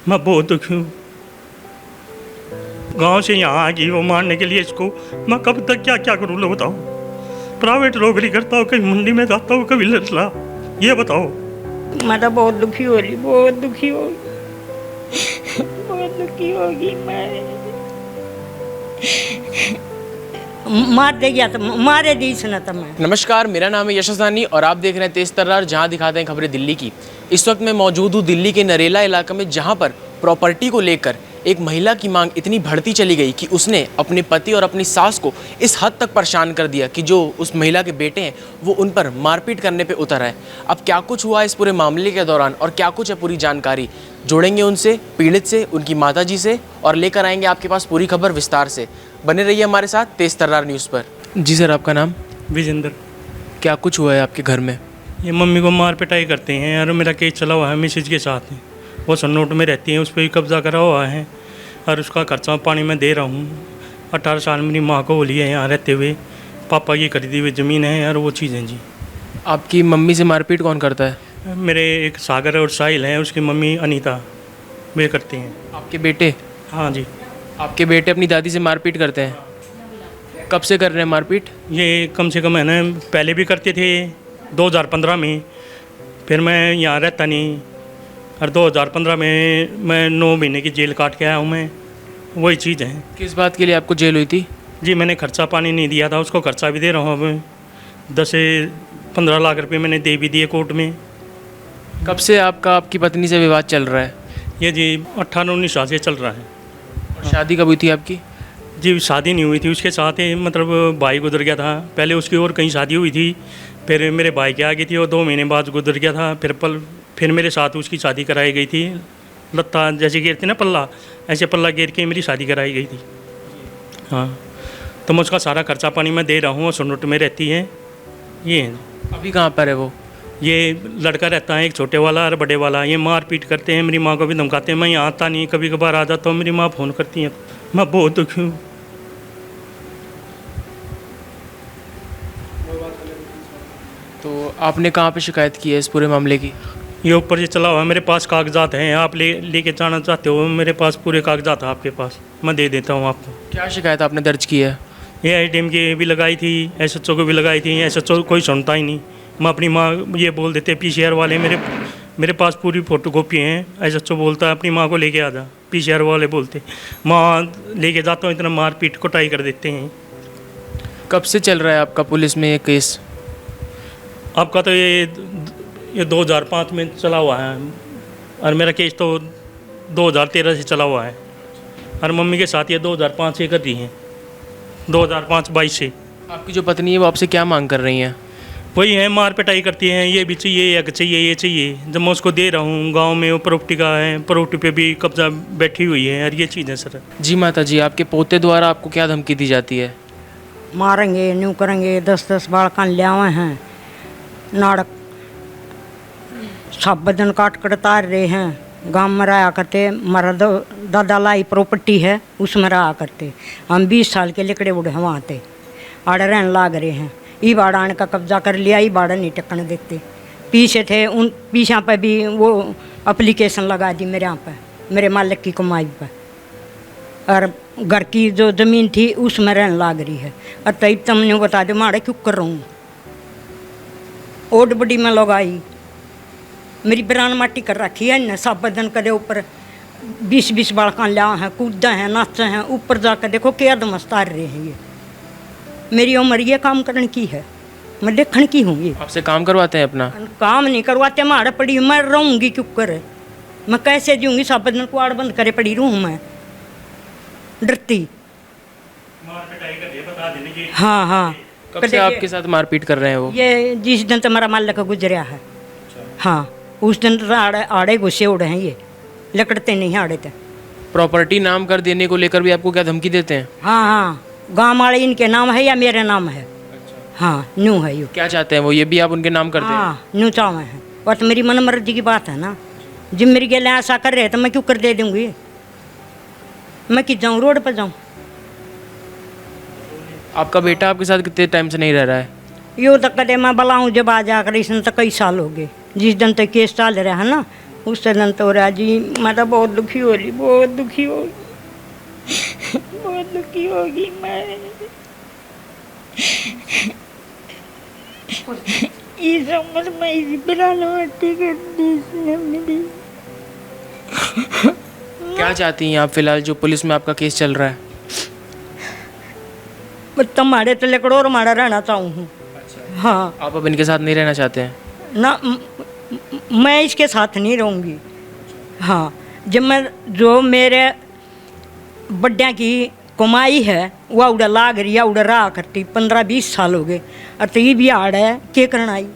मैं बहुत दुखी हूँ। गांव से यहाँ आ गई वो मारने के लिए इसको। मैं कब तक क्या क्या करूँ लो बताओ। प्राइवेट नौकरी करता हूँ, कहीं मंडी में जाता हूँ, कभी लड़ला। ये बताओ। मैं तो बहुत दुखी हो रही, बहुत दुखी हो बहुत दुखी होगी मैं। मार दे गया तो मारे दी सुना था मैं। नमस्कार, मेरा नाम है यशस्वानी और आप देख रहे हैं तेज तर्रार, जहां दिखाते हैं खबरें दिल्ली की। इस वक्त मैं मौजूद हूं दिल्ली के नरेला इलाके में, जहां पर प्रॉपर्टी को लेकर एक महिला की मांग इतनी बढ़ती चली गई कि उसने अपने पति और अपनी सास को इस हद तक परेशान कर दिया कि जो उस महिला के बेटे हैं वो उन पर मारपीट करने पे उतर आए। अब क्या कुछ हुआ इस पूरे मामले के दौरान और क्या कुछ है पूरी जानकारी, जोड़ेंगे उनसे, पीड़ित से, उनकी माताजी से, और लेकर आएंगे आपके पास पूरी खबर विस्तार से। बने रहिए हमारे साथ तेज तर्रार न्यूज़ पर। जी सर, आपका नाम? विजेंद्र। क्या कुछ हुआ है आपके घर में? ये मम्मी को मार पिटाई करते हैं और मेरा केस चला हुआ है मिसेज के साथ। वो सन्नोट में रहती है, उस पर भी कब्जा करा हुआ है और उसका खर्चा पानी में दे रहा हूँ। 18 साल मेरी माँ को बोली है यहाँ रहते हुए। पापा की खरीदी हुई ज़मीन है और वो चीज़ें जी। आपकी मम्मी से मारपीट कौन करता है? मेरे एक सागर और साहिल हैं, उसकी मम्मी अनीता, वे करते हैं। आपके बेटे? हाँ जी। आपके बेटे अपनी दादी से मारपीट करते हैं? कब से कर रहे हैं मारपीट? ये कम से कम है ना, पहले भी करते थे 2015 में। फिर मैं यहाँ रहता नहीं और 2015 में मैं 9 महीने की जेल काट के आया हूँ मैं। वही चीज़ है। किस बात के लिए आपको जेल हुई थी? जी, मैंने खर्चा पानी नहीं दिया था, उसको खर्चा भी दे रहा हूँ अब। 10 से 15 लाख रुपए मैंने दे भी दिए कोर्ट में। कब से आपकी पत्नी से विवाद चल रहा है? ये जी 18-19 साल से चल रहा है। और शादी कब हुई थी आपकी? जी, शादी नहीं हुई थी उसके साथ ही, मतलब भाई गुजर गया था। पहले उसकी और कहीं शादी हुई थी, फिर मेरे भाई के आगे थी और 2 महीने बाद गुजर गया था। फिर मेरे साथ उसकी शादी कराई गई थी। लत्ता जैसे घेरते ना पल्ला, ऐसे पल्ला घेर के मेरी शादी कराई गई थी। हाँ, तो मैं उसका सारा खर्चा पानी मैं दे रहा हूँ और सुनट में रहती है। ये है। अभी कहाँ पर है वो? ये लड़का रहता है एक छोटे वाला और बड़े वाला। ये मार पीट करते हैं, मेरी माँ को भी धमकाते हैं। मैं यहाँ आता नहीं, कभी कभार आ जाता हूँ, मेरी माँ फ़ोन करती है। मैं बहुत दुखी हूँ। तो आपने कहाँ पे शिकायत की है इस पूरे मामले की? ये ऊपर से चला हुआ है, मेरे पास कागजात हैं। आप लेके जाना चाहते हो? मेरे पास पूरे कागजात हैं आपके पास, मैं दे देता हूँ आपको। क्या शिकायत आपने दर्ज की है? ये ATM की भी लगाई थी, SHO को भी लगाई थी। SHO कोई सुनता ही नहीं। मैं अपनी माँ ये बोल देते PCR वाले, मेरे पास पूरी फोटोकॉपी हैं। SHO बोलता है अपनी माँ को लेके आ जा, PCR वाले बोलते माँ लेके जाता हूँ, इतना मार पीट कुटाई कर देते हैं। कब से चल रहा है आपका पुलिस में ये केस? आपका तो ये 2005 में चला हुआ है और मेरा केस तो 2013 से चला हुआ है और मम्मी के साथ ये 2005 से कर रही हैं, 2005-22 से। आपकी जो पत्नी है वो आपसे क्या मांग कर रही हैं? वही है, मार पिटाई करती हैं। ये भी चाहिए, या चाहिए, ये चाहिए। जब मैं उसको दे रहा हूँ, गांव में वो प्रॉपर्टी का है, प्रॉपर्टी पे भी कब्जा बैठी हुई है और ये चीज़ है सर। जी माता जी, आपके पोते द्वारा आपको क्या धमकी दी जाती है? मारेंगे, न्यू करेंगे, 10-10 बालकान ले आए हैं, नाड़क सब बदन काट कर तार रहे हैं। गांव में रहा करते, हमारा दादा लाई प्रॉपर्टी है, उसमें रहा करते। हम 20 साल के लिकड़े उड़े हैं वहाँ पे, आड़े रहने लाग रहे हैं। ई बाड़ा आने का कब्जा कर लिया, ई बाड़ा नहीं टकने देते। पीछे थे, उन पीछे पे भी वो एप्लीकेशन लगा दी मेरे यहाँ पे, मेरे मालिक की कमाई पे। और घर की जो ज़मीन थी उसमें रहने लाग रही है। और तब तुमने बता दो मारे क्यों कर रहा हूँ। ओड बड़ी में लगाई, मेरी बिरान माटी कर रखी है न। सब बदन करे ऊपर 20-20 बालकान लिया हैं, कूदा हैं, नाचे हैं। ऊपर जाकर देखो क्या दमस्तार रहे हैं ये। मेरी उम्र ये काम करने की है, मैं देखने की हूँ। ये आपसे काम करवाते हैं अपना? काम नहीं करवाते, मारे पड़ी मैं रहूँगी क्यों करे। मैं कैसे दूँगी? सब बदन कुआड़ बंद करे पड़ी रहूँ मैं, डरती। हाँ हाँ। कब से आपके साथ मारपीट कर रहे हैं वो? ये जिस दिन तुम्हारा मालिक गुजरा है, हाँ, उस दिन आड़े गुस्से उड़े हैं ये, लकड़ते नहीं आड़े थे। प्रॉपर्टी नाम कर देने को लेकर भी आपको क्या धमकी देते हैं? हाँ हाँ, गाँव वाले इनके नाम है या मेरे नाम है? हाँ, न्यू है यू। क्या चाहते हैं वो, ये भी आप उनके नाम करते हैं? हाँ, न्यू चावे हैं। और तो मेरी मन मर्जी की बात है ना। जब मेरी गेले ऐसा कर रहे तो मैं क्यों कर दे दूँगी? मैं कि जाऊँ रोड पर जाऊँ? आपका बेटा आपके साथ कितने टाइम से नहीं रह रहा है? यो तो कदे मैं बुलाऊँ जब आ जाकर, इसने तो कई साल हो गए। जिस दिन तक केस चल रहा है ना, उससे दिन तो रहा जी, मैं तो बहुत दुखी हो रही, बहुत दुखी हो बहुत दुखी होगी मैं। इस उम्र में इसी बिलालवती कर दी इसने अपनी भी। क्या चाहती हैं आप फिलहाल जो पुलिस में आपका केस चल रहा है? तुम्हारे तो लकड़ो और हमारा रहना चाहूँ हूँ। हाँ आप अब इनके साथ नहीं रहना चाहते हैं? ना, मैं इसके साथ नहीं रहूँगी। हाँ, जब मैं जो मेरे बड्डिया की कमाई है वह उड़ा लाग रही है, उड़ा रहा करती 15-20 साल हो गए, और तो ये भी आड़ है क्या करना आई।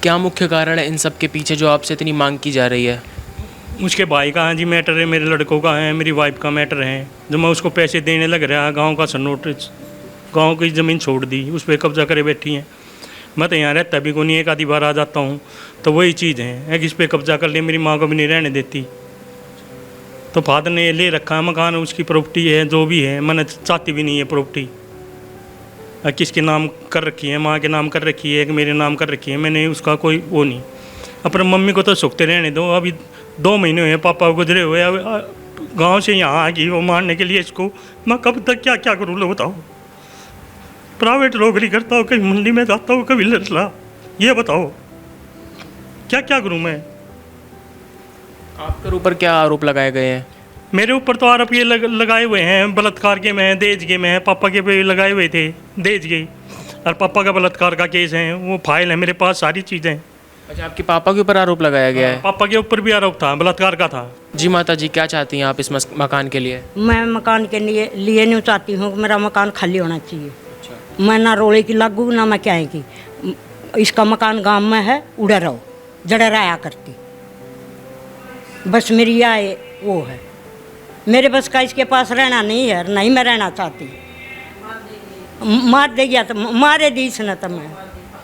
क्या मुख्य कारण है इन सब के पीछे जो आपसे इतनी मांग की जा रही है? उसके भाई का है जी मैटर है, मेरे लड़कों का है, मेरी वाइफ का मैटर है। जब मैं उसको पैसे देने लग रहा, गांव का नोटिस, गांव की ज़मीन छोड़ दी, उस पर कब्जा करे बैठी हैं। मैं तो यहाँ रहता भी को नहीं, एक आधी बार आ जाता हूँ, तो वही चीज़ है कि इस पर कब्जा कर ले, मेरी माँ को भी नहीं रहने देती। तो फादर ने ले रखा है मकान, उसकी प्रॉपर्टी है, जो भी है, मैंने चाहती भी नहीं है प्रॉपर्टी। किसके नाम कर रखी है, माँ के नाम कर रखी है कि मेरे नाम कर रखी है, मैंने उसका कोई वो नहीं। अपने मम्मी को तो सुखते रहने दो। अभी 2 महीने हुए पापा गुजरे हुए, गांव से यहाँ आ गई वो मारने के लिए इसको। मैं कब तक क्या क्या करूँ लो बताओ। प्राइवेट नौकरी करता हूँ, कभी मंडी में जाता हूँ, कभी लड़ला, ये बताओ क्या क्या करूँ मैं। आपके ऊपर क्या आरोप लगाए गए हैं? मेरे ऊपर तो आरोप ये लगाए हुए हैं बलात्कार के में, दहेज के में। पापा के पे लगाए हुए थे दहेज के, और पापा का बलात्कार का केस है, वो फाइल है मेरे पास, सारी चीज़ें। अच्छा, आपके पापा के ऊपर आरोप लगाया गया है? पापा के ऊपर भी आरोप था, बलात्कार का था। जी माता जी, क्या चाहती हैं आप इस मकान के लिए? मैं मकान के लिए नहीं चाहती हूँ कि मेरा मकान खाली होना चाहिए। मैं ना रोले की लागू ना मैं क्या है कि इसका मकान गांव में है, उड़ा रहो जड़ा रहा करती, बस मेरी आए वो है। मेरे बस का इसके पास रहना नहीं है, नहीं मैं रहना चाहती। मार दे गया तो मारे दी इसने तो मैं,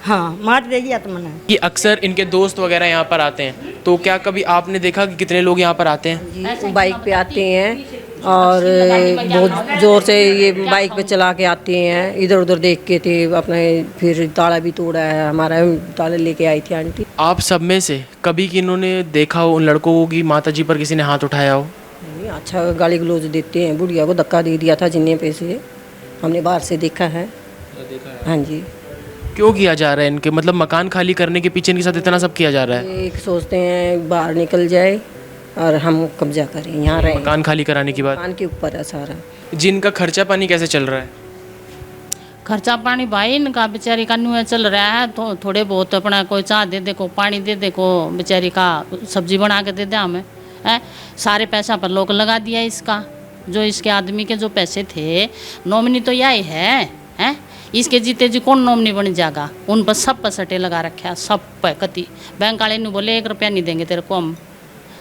हाँ मार दे गया तो मैंने। कि अक्सर इनके दोस्त वगैरह यहाँ पर आते हैं, तो क्या कभी आपने देखा कि कितने लोग यहाँ पर आते हैं? जी, बाइक पे आते हैं और बहुत ज़ोर से ये बाइक पे चला के आते हैं। इधर उधर देख के थे अपने, फिर ताला भी तोड़ा है हमारा, ताला लेके आई थी आंटी। आप सब में से कभी कि इन्होंने देखा हो उन लड़कों को कि माता जी पर किसी ने हाथ उठाया हो? नहीं, अच्छा गाली गलौज देते हैं। बुढ़िया को धक्का दे दिया था जिन्ने पैसे, हमने बाहर से देखा है। हाँ जी। क्यों किया जा रहा है इनके, मतलब मकान खाली करने के पीछे इनके साथ इतना सब किया जा रहा है? एक सोचते हैं बाहर निकल जाए और हम कब्जा करें, यहाँ रहें। मकान खाली कराने की बात मकान के ऊपर है सारा। जिनका खर्चा पानी कैसे चल रहा है? खर्चा पानी भाई इनका बेचारी का नुआ चल रहा है, तो थोड़े बहुत अपना कोई चाय दे दे, को पानी दे दे, को बेचारी का सब्जी बना के दे दे हमें है। सारे पैसा पर लोग लगा दिया इसका, जो इसके आदमी के जो पैसे थे। नॉमिनी तो यही है इसके जीते जी कौन नॉमिनी बन जाएगा? उन पर सब पसटे लगा रखे, सब पे कति। बैंक वाले ने बोले 1 रुपया नहीं देंगे तेरे को हम।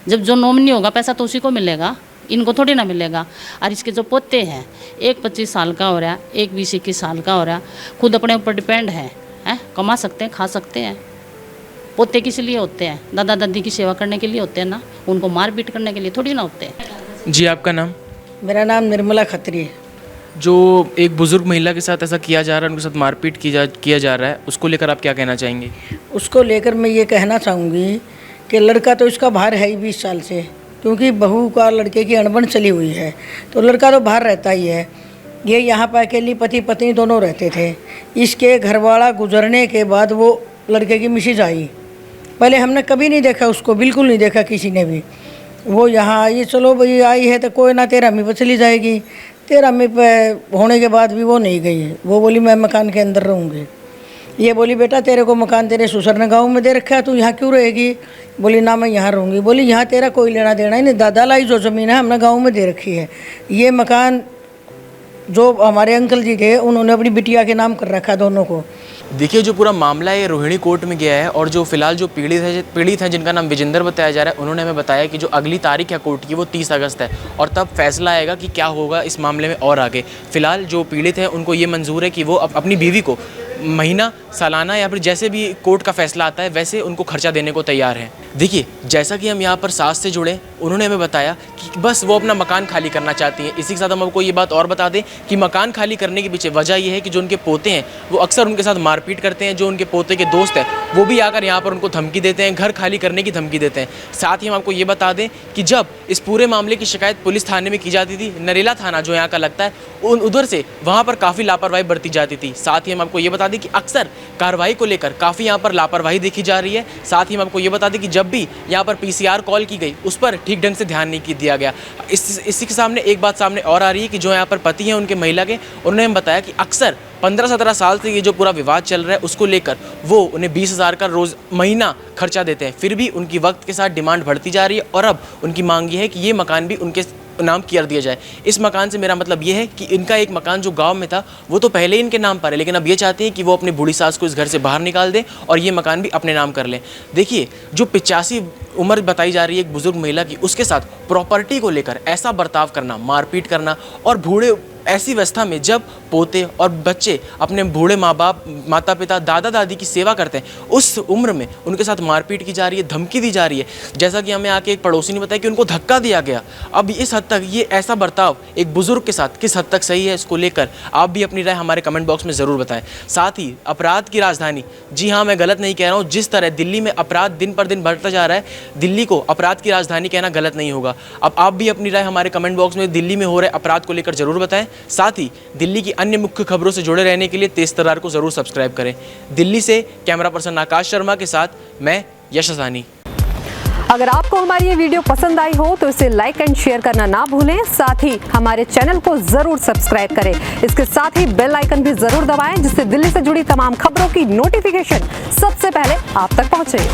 जब जो नॉमिनी होगा पैसा तो उसी को मिलेगा, इनको थोड़ी ना मिलेगा। और इसके जो पोते हैं, एक 25 साल का हो रहा, एक 20-21 साल का हो रहा, खुद अपने ऊपर डिपेंड है, कमा सकते हैं, खा सकते हैं। पोते किस लिए होते हैं? दादा दादी की सेवा करने के लिए होते हैं ना, उनको मार पीट करने के लिए थोड़ी ना होते हैं। जी, आपका नाम? मेरा नाम निर्मला खत्री है। जो एक बुजुर्ग महिला के साथ ऐसा किया जा रहा है, उनके साथ मारपीट किया जा रहा है, उसको लेकर आप क्या कहना चाहेंगे? उसको लेकर मैं ये कहना चाहूँगी कि लड़का तो इसका बाहर है ही 20 साल से, क्योंकि बहू का लड़के की अनबन चली हुई है, तो लड़का तो बाहर रहता ही है। ये यहाँ पर अकेली पति पत्नी दोनों रहते थे। इसके घरवाला गुजरने के बाद वो लड़के की मिसेज आई। पहले हमने कभी नहीं देखा उसको, बिल्कुल नहीं देखा किसी ने भी। वो यहाँ आई, चलो भाई आई है तो कोई ना 13वीं पर चली जाएगी। 13वीं पे होने के बाद भी वो नहीं गई। वो बोली मैं मकान के अंदर रहूँगी। ये बोली बेटा तेरे को मकान तेरे ससुर ने गाँव में दे रखा है, तू यहाँ क्यों रहेगी? बोली ना मैं यहाँ रहूँगी। बोली यहाँ तेरा कोई लेना देना ही नहीं, दादा लाई जो ज़मीन है हमने गाँव में दे रखी है। ये मकान जो हमारे अंकल जी थे उन्होंने अपनी बिटिया के नाम कर रखा दोनों को। देखिए, जो पूरा मामला है ये रोहिणी कोर्ट में गया है, और जो फिलहाल जो पीड़ित हैं जिनका नाम विजेंद्र बताया जा रहा है, उन्होंने हमें बताया कि जो अगली तारीख है कोर्ट की वो 30 अगस्त है, और तब फैसला आएगा कि क्या होगा इस मामले में और आगे। फिलहाल जो पीड़ित हैं उनको ये मंजूर है कि वो अपनी बीवी को महीना, सालाना या फिर जैसे भी कोर्ट का फैसला आता है वैसे उनको खर्चा देने को तैयार हैं। देखिए, जैसा कि हम यहाँ पर सास से जुड़े, उन्होंने हमें बताया कि बस वो अपना मकान खाली करना चाहती हैं। इसी के साथ हम आपको ये बात और बता दें कि मकान खाली करने के पीछे वजह ये है कि जो उनके पोते हैं वो अक्सर उनके साथ मारपीट करते हैं। जो उनके पोते के दोस्त हैं वो भी आकर यहाँ पर उनको धमकी देते हैं, घर खाली करने की धमकी देते हैं। साथ ही हम आपको ये बता दें कि जब इस पूरे मामले की शिकायत पुलिस थाने में की जाती थी, नरेला थाना जो यहाँ का लगता है, उधर से वहाँ पर काफ़ी लापरवाही बरती जाती थी। साथ ही हम आपको ये बता दें कि अक्सर कार्रवाई को लेकर काफ़ी यहाँ पर लापरवाही देखी जा रही है। साथ ही हम आपको ये बता दें कि जब भी यहाँ पर पीसीआर कॉल की गई उस पर ठीक ढंग से ध्यान नहीं दिया गया। इसी के सामने एक बात सामने और आ रही है कि जो यहाँ पर पति हैं उनके महिला के, उन्होंने हमें बताया कि अक्सर 15-17 साल से ये जो पूरा विवाद चल रहा है उसको लेकर वो उन्हें 20,000 का रोज़ महीना खर्चा देते हैं। फिर भी उनकी वक्त के साथ डिमांड बढ़ती जा रही है और अब उनकी मांग ये है कि ये मकान भी उनके नाम कर दिया जाए। इस मकान से मेरा मतलब ये है कि इनका एक मकान जो गांव में था वो तो पहले ही इनके नाम पर है, लेकिन अब ये चाहते हैं कि वो अपनी बूढ़ी सास को इस घर से बाहर निकाल दें और ये मकान भी अपने नाम कर लें। देखिए, जो 85 उम्र बताई जा रही है एक बुजुर्ग महिला की, उसके साथ प्रॉपर्टी को लेकर ऐसा बर्ताव करना, मारपीट करना और बूढ़े ऐसी अवस्था में जब पोते और बच्चे अपने बूढ़े माँ बाप, माता पिता, दादा दादी की सेवा करते हैं, उस उम्र में उनके साथ मारपीट की जा रही है, धमकी दी जा रही है। जैसा कि हमें आके एक पड़ोसी ने बताया कि उनको धक्का दिया गया। अब इस हद तक ये ऐसा बर्ताव एक बुजुर्ग के साथ किस हद तक सही है, इसको लेकर आप भी अपनी राय हमारे कमेंट बॉक्स में ज़रूर बताएं। साथ ही अपराध की राजधानी, जी हाँ, मैं गलत नहीं कह रहा हूँ, जिस तरह दिल्ली में अपराध दिन पर दिन बढ़ता जा रहा है, दिल्ली को अपराध की राजधानी कहना गलत नहीं होगा। अब आप भी अपनी राय हमारे कमेंट बॉक्स में दिल्ली में हो रहे अपराध को लेकर ज़रूर बताएं। साथ ही दिल्ली की अन्य मुख्य खबरों से जुड़े रहने के लिए तेज तर्रार को जरूर सब्सक्राइब करें। दिल्ली से कैमरा पर्सन आकाश शर्मा के साथ मैं यश हसानी। अगर आपको हमारी ये वीडियो पसंद आई हो तो इसे लाइक एंड शेयर करना ना भूलें। साथ ही हमारे चैनल को जरूर सब्सक्राइब करें। इसके साथ ही बेल आइकन भी जरूर दबाएं जिससे दिल्ली से जुड़ी तमाम खबरों की नोटिफिकेशन सबसे पहले आप तक पहुंचे।